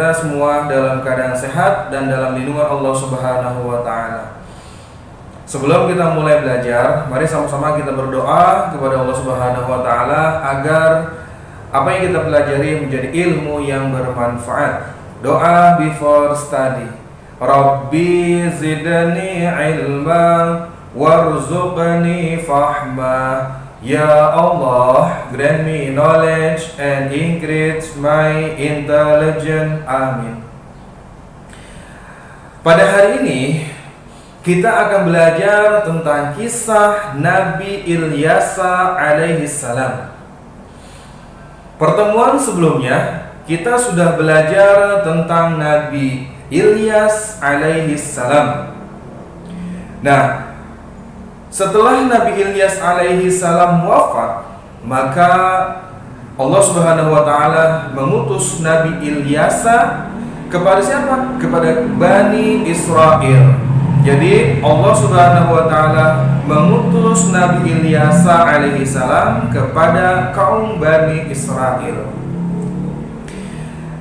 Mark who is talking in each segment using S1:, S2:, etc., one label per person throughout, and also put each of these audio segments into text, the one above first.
S1: kita semua dalam keadaan sehat dan dalam lindungan Allah Subhanahu wa taala. Sebelum kita mulai belajar, mari sama-sama kita berdoa kepada Allah Subhanahu wa taala agar apa yang kita pelajari menjadi ilmu yang bermanfaat. Doa before study. Rabbi zidni ilma warzuqni fahma. Ya Allah, grant me knowledge and increase my intelligence. Amin. Pada hari ini kita akan belajar tentang kisah Nabi Ilyas alaihi salam. Pertemuan sebelumnya kita sudah belajar tentang Nabi Ilyas alaihi salam. Nah, setelah Nabi Ilyas alaihi salam wafat, maka Allah Subhanahu wa taala mengutus Nabi Ilyas kepada siapa? Kepada Bani Israel. Jadi Allah Subhanahu wa taala mengutus Nabi Ilyas alaihi salam kepada kaum Bani Israel.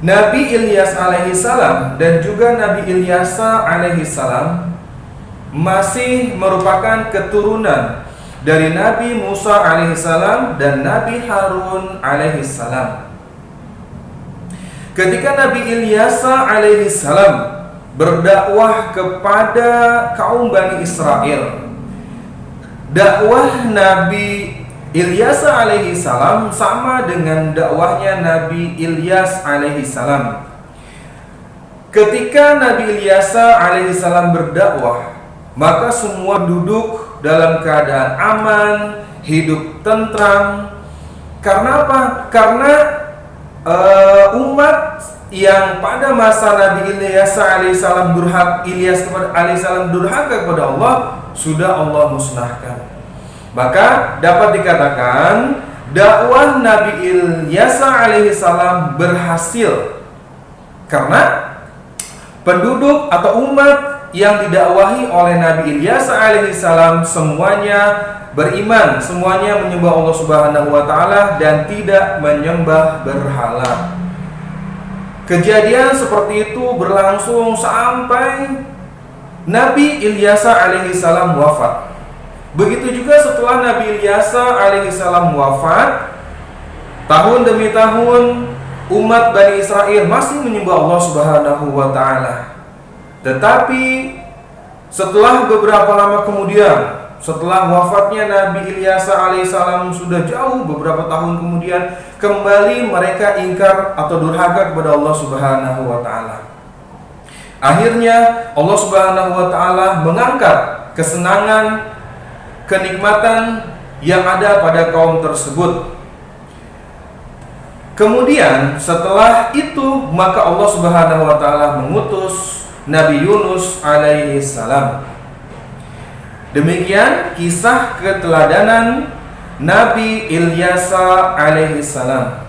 S1: Nabi Ilyas alaihi salam dan juga Nabi Ilyas alaihi salam masih merupakan keturunan dari Nabi Musa alaihissalam dan Nabi Harun alaihissalam. Ketika Nabi Ilyas alaihissalam berdakwah kepada kaum Bani Israel, dakwah Nabi Ilyas alaihissalam sama dengan dakwahnya Nabi Ilyas alaihissalam. Ketika Nabi Ilyas alaihissalam berdakwah, maka semua duduk dalam keadaan aman, hidup tentram. Karena apa? Karena umat yang pada masa Nabi Ilyas alaihissalam durhaka kepada Allah sudah Allah musnahkan. Maka dapat dikatakan dakwah Nabi Ilyas alaihissalam berhasil karena penduduk atau umat yang didakwahi oleh Nabi Ilyas alaihissalam semuanya beriman, semuanya menyembah Allah Subhanahu wa taala dan tidak menyembah berhala. Kejadian seperti itu berlangsung sampai Nabi Ilyas alaihissalam wafat. Begitu juga setelah Nabi Ilyas alaihissalam wafat, tahun demi tahun umat Bani Israel masih menyembah Allah Subhanahu wa taala. Tetapi setelah beberapa lama kemudian, setelah wafatnya Nabi Ilyas alaihissalam sudah jauh beberapa tahun kemudian, kembali mereka ingkar atau durhaka kepada Allah Subhanahu wa taala. Akhirnya Allah Subhanahu wa taala mengangkat kesenangan, kenikmatan yang ada pada kaum tersebut. Kemudian setelah itu maka Allah Subhanahu wa taala mengutus Nabi Yunus alaihi salam. Demikian kisah keteladanan Nabi Ilyas alaihi salam.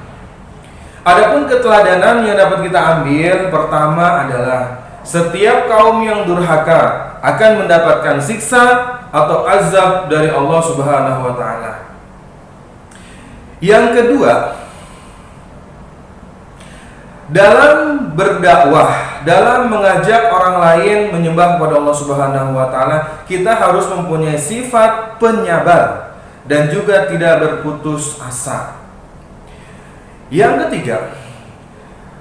S1: Adapun keteladanan yang dapat kita ambil pertama adalah setiap kaum yang durhaka akan mendapatkan siksa atau azab dari Allah Subhanahu wa taala. Yang kedua, dalam berdakwah, dalam mengajak orang lain menyembah kepada Allah Subhanahu wa taala, kita harus mempunyai sifat penyabar dan juga tidak berputus asa. Yang ketiga,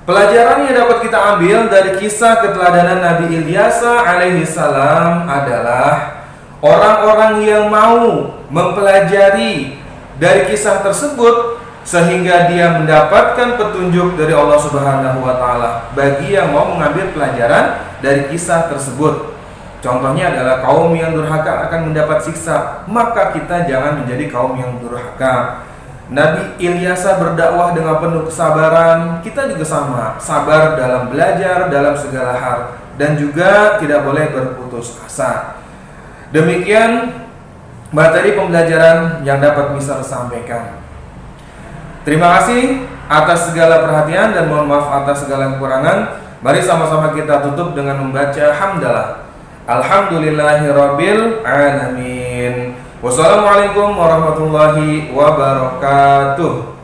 S1: pelajaran yang dapat kita ambil dari kisah keteladanan Nabi Ilyas alaihi salam adalah orang-orang yang mau mempelajari dari kisah tersebut sehingga dia mendapatkan petunjuk dari Allah Subhanahu wa taala bagi yang mau mengambil pelajaran dari kisah tersebut. Contohnya adalah kaum yang durhaka akan mendapat siksa, maka kita jangan menjadi kaum yang durhaka. Nabi Ilyas berdakwah dengan penuh kesabaran, kita juga sama, sabar dalam belajar dalam segala hal dan juga tidak boleh berputus asa. Demikian materi pembelajaran yang dapat Mister sampaikan. Terima kasih atas segala perhatian dan mohon maaf atas segala kekurangan. Mari sama-sama kita tutup dengan membaca hamdalah. Alhamdulillahirabbil alamin. Wassalamualaikum warahmatullahi wabarakatuh.